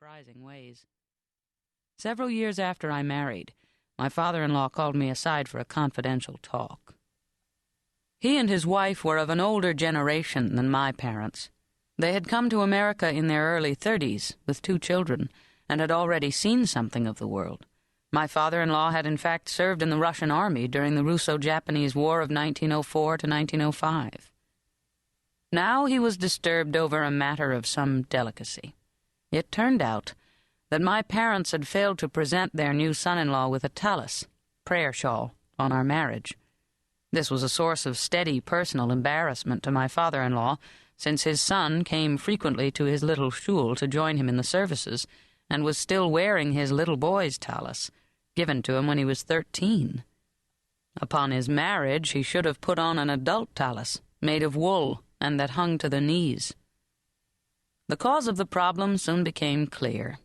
surprising ways. Several years after I married, my father-in-law called me aside for a confidential talk. He and his wife were of an older generation than my parents. They had come to America in their early 30s with 2 children and had already seen something of the world. My father-in-law had in fact served in the Russian army during the Russo-Japanese War of 1904 to 1905. Now he was disturbed over a matter of some delicacy. It turned out that my parents had failed to present their new son-in-law with a tallis, prayer shawl, on our marriage. This was a source of steady personal embarrassment to my father-in-law, since his son came frequently to his little shul to join him in the services, and was still wearing his little boy's tallis, given to him when he was 13. Upon his marriage, he should have put on an adult tallis, made of wool, and that hung to the knees. The cause of the problem soon became clear.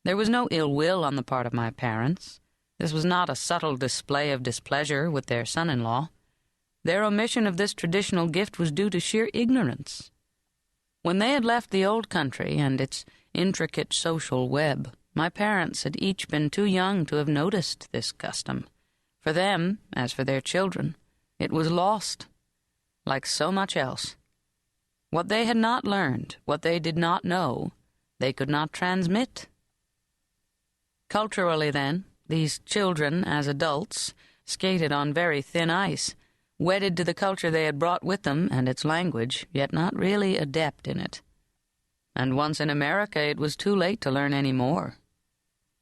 There was no ill will on the part of my parents. This was not a subtle display of displeasure with their son-in-law. Their omission of this traditional gift was due to sheer ignorance. When they had left the old country and its intricate social web, my parents had each been too young to have noticed this custom. For them, as for their children, it was lost, like so much else. What they had not learned, what they did not know, they could not transmit. Culturally, then, these children, as adults, skated on very thin ice, wedded to the culture they had brought with them and its language, yet not really adept in it. And once in America, it was too late to learn any more.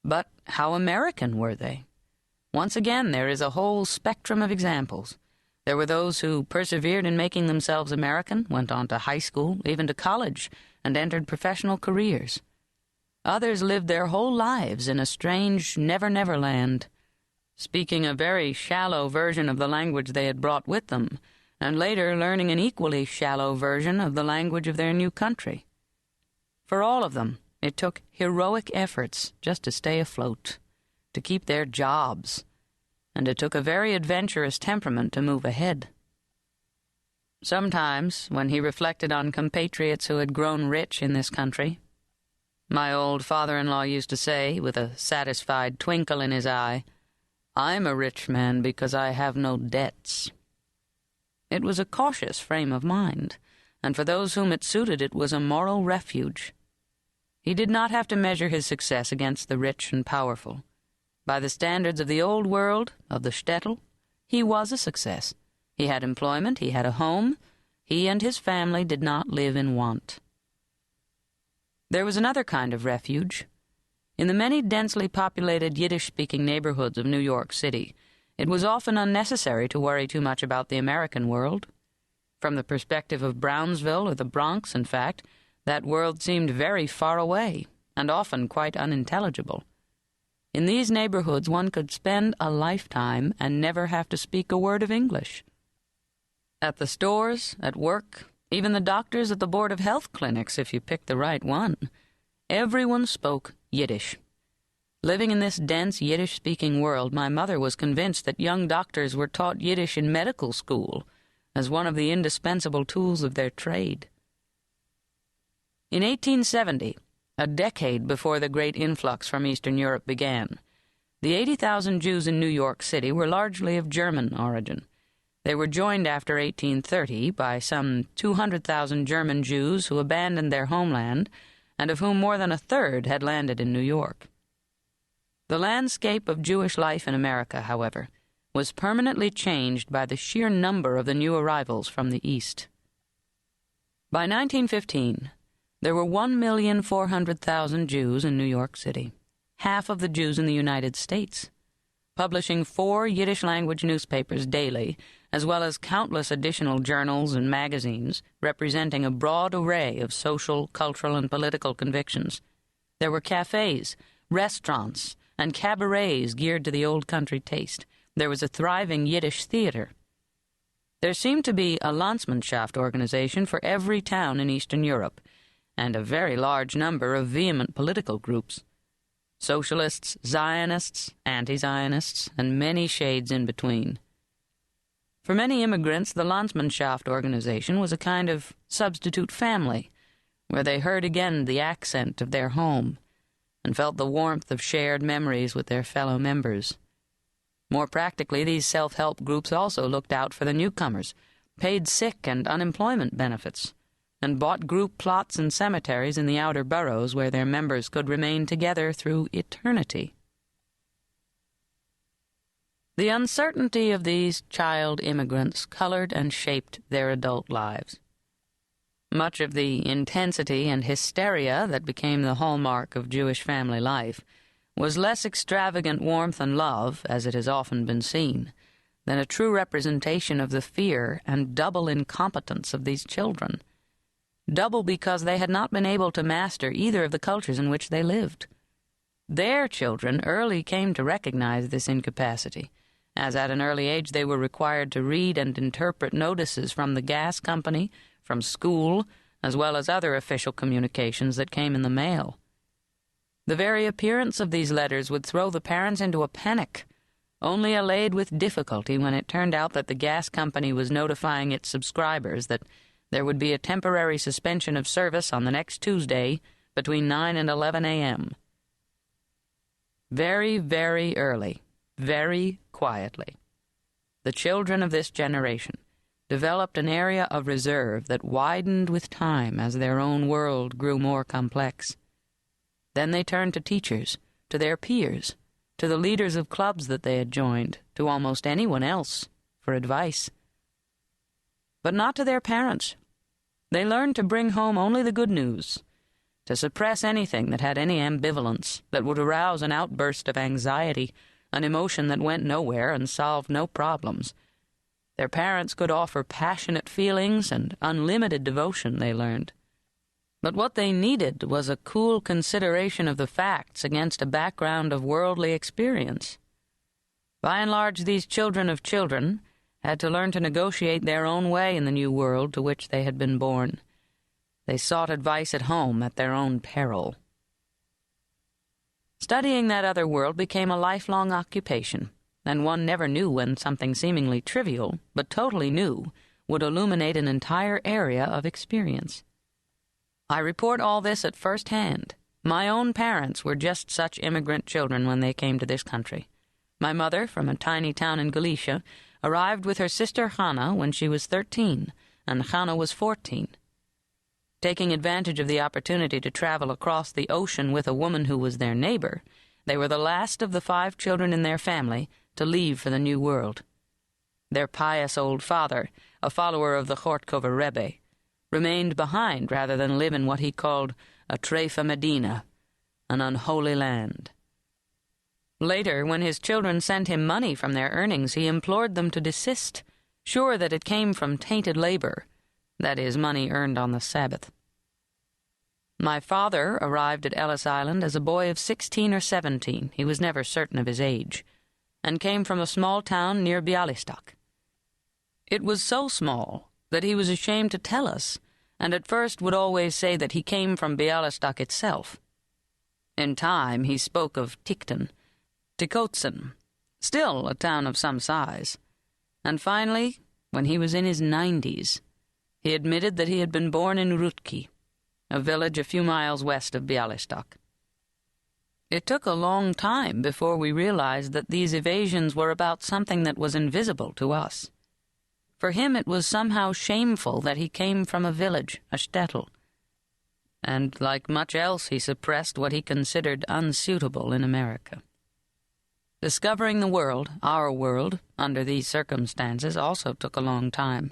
But how American were they? Once again, there is a whole spectrum of examples. There were those who persevered in making themselves American, went on to high school, even to college, and entered professional careers. Others lived their whole lives in a strange never-never land, speaking a very shallow version of the language they had brought with them, and later learning an equally shallow version of the language of their new country. For all of them, it took heroic efforts just to stay afloat, to keep their jobs, and it took a very adventurous temperament to move ahead. Sometimes, when he reflected on compatriots who had grown rich in this country, my old father-in-law used to say, with a satisfied twinkle in his eye, "I'm a rich man because I have no debts." It was a cautious frame of mind, and for those whom it suited it was a moral refuge. He did not have to measure his success against the rich and powerful. By the standards of the old world, of the shtetl, he was a success. He had employment, he had a home, he and his family did not live in want. There was another kind of refuge. In the many densely populated Yiddish-speaking neighborhoods of New York City, it was often unnecessary to worry too much about the American world. From the perspective of Brownsville or the Bronx, in fact, that world seemed very far away and often quite unintelligible. In these neighborhoods, one could spend a lifetime and never have to speak a word of English. At the stores, at work, even the doctors at the Board of Health clinics, if you picked the right one, everyone spoke Yiddish. Living in this dense Yiddish-speaking world, my mother was convinced that young doctors were taught Yiddish in medical school as one of the indispensable tools of their trade. In 1870, a decade before the great influx from Eastern Europe began, the 80,000 Jews in New York City were largely of German origin. They were joined after 1830 by some 200,000 German Jews who abandoned their homeland, and of whom more than a third had landed in New York. The landscape of Jewish life in America, however, was permanently changed by the sheer number of the new arrivals from the East. By 1915, there were 1,400,000 Jews in New York City, half of the Jews in the United States, publishing 4 Yiddish-language newspapers daily, as well as countless additional journals and magazines representing a broad array of social, cultural, and political convictions. There were cafes, restaurants, and cabarets geared to the old country taste. There was a thriving Yiddish theater. There seemed to be a Landsmannschaft organization for every town in Eastern Europe, and a very large number of vehement political groups. Socialists, Zionists, anti-Zionists, and many shades in between. For many immigrants, the Landsmannschaft organization was a kind of substitute family, where they heard again the accent of their home, and felt the warmth of shared memories with their fellow members. More practically, these self-help groups also looked out for the newcomers, paid sick and unemployment benefits, and bought group plots and cemeteries in the outer boroughs where their members could remain together through eternity. The uncertainty of these child immigrants colored and shaped their adult lives. Much of the intensity and hysteria that became the hallmark of Jewish family life was less extravagant warmth and love, as it has often been seen, than a true representation of the fear and double incompetence of these children. Double because they had not been able to master either of the cultures in which they lived. Their children early came to recognize this incapacity, as at an early age they were required to read and interpret notices from the gas company, from school, as well as other official communications that came in the mail. The very appearance of these letters would throw the parents into a panic, only allayed with difficulty when it turned out that the gas company was notifying its subscribers that there would be a temporary suspension of service on the next Tuesday between 9 and 11 a.m. Very, very early, very quietly, the children of this generation developed an area of reserve that widened with time as their own world grew more complex. Then they turned to teachers, to their peers, to the leaders of clubs that they had joined, to almost anyone else, for advice. But not to their parents. They learned to bring home only the good news, to suppress anything that had any ambivalence, that would arouse an outburst of anxiety, an emotion that went nowhere and solved no problems. Their parents could offer passionate feelings and unlimited devotion, they learned. But what they needed was a cool consideration of the facts against a background of worldly experience. By and large, these children of children had to learn to negotiate their own way in the new world to which they had been born. They sought advice at home at their own peril. Studying that other world became a lifelong occupation, and one never knew when something seemingly trivial, but totally new, would illuminate an entire area of experience. I report all this at first hand. My own parents were just such immigrant children when they came to this country. My mother, from a tiny town in Galicia, arrived with her sister Hannah when she was 13, and Hannah was 14. Taking advantage of the opportunity to travel across the ocean with a woman who was their neighbor, they were the last of the 5 children in their family to leave for the New World. Their pious old father, a follower of the Chortkova Rebbe, remained behind rather than live in what he called a Treifa Medina, an unholy land. Later, when his children sent him money from their earnings, he implored them to desist, sure that it came from tainted labor, that is, money earned on the Sabbath. My father arrived at Ellis Island as a boy of 16 or 17, he was never certain of his age, and came from a small town near Bialystok. It was so small that he was ashamed to tell us, and at first would always say that he came from Bialystok itself. In time he spoke of Tikton, Tikotzen, still a town of some size, and finally, when he was in his 90s, he admitted that he had been born in Ruth Gay, a village a few miles west of Bialystok. It took a long time before we realized that these evasions were about something that was invisible to us. For him it was somehow shameful that he came from a village, a shtetl, and like much else he suppressed what he considered unsuitable in America. Discovering the world, our world, under these circumstances also took a long time.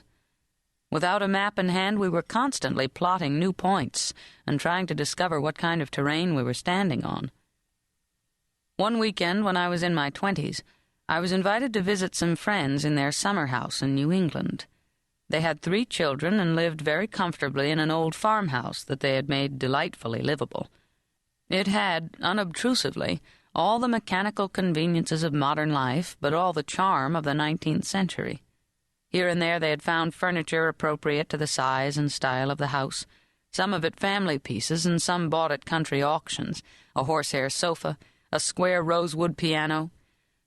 Without a map in hand, we were constantly plotting new points and trying to discover what kind of terrain we were standing on. One weekend, when I was in my 20s, I was invited to visit some friends in their summer house in New England. They had 3 children and lived very comfortably in an old farmhouse that they had made delightfully livable. It had, unobtrusively, all the mechanical conveniences of modern life, but all the charm of the 19th century. Here and there they had found furniture appropriate to the size and style of the house, some of it family pieces and some bought at country auctions, a horsehair sofa, a square rosewood piano,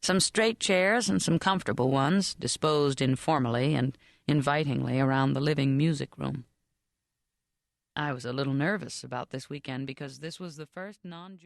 some straight chairs and some comfortable ones, disposed informally and invitingly around the living music room. I was a little nervous about this weekend because this was the first non-Jewish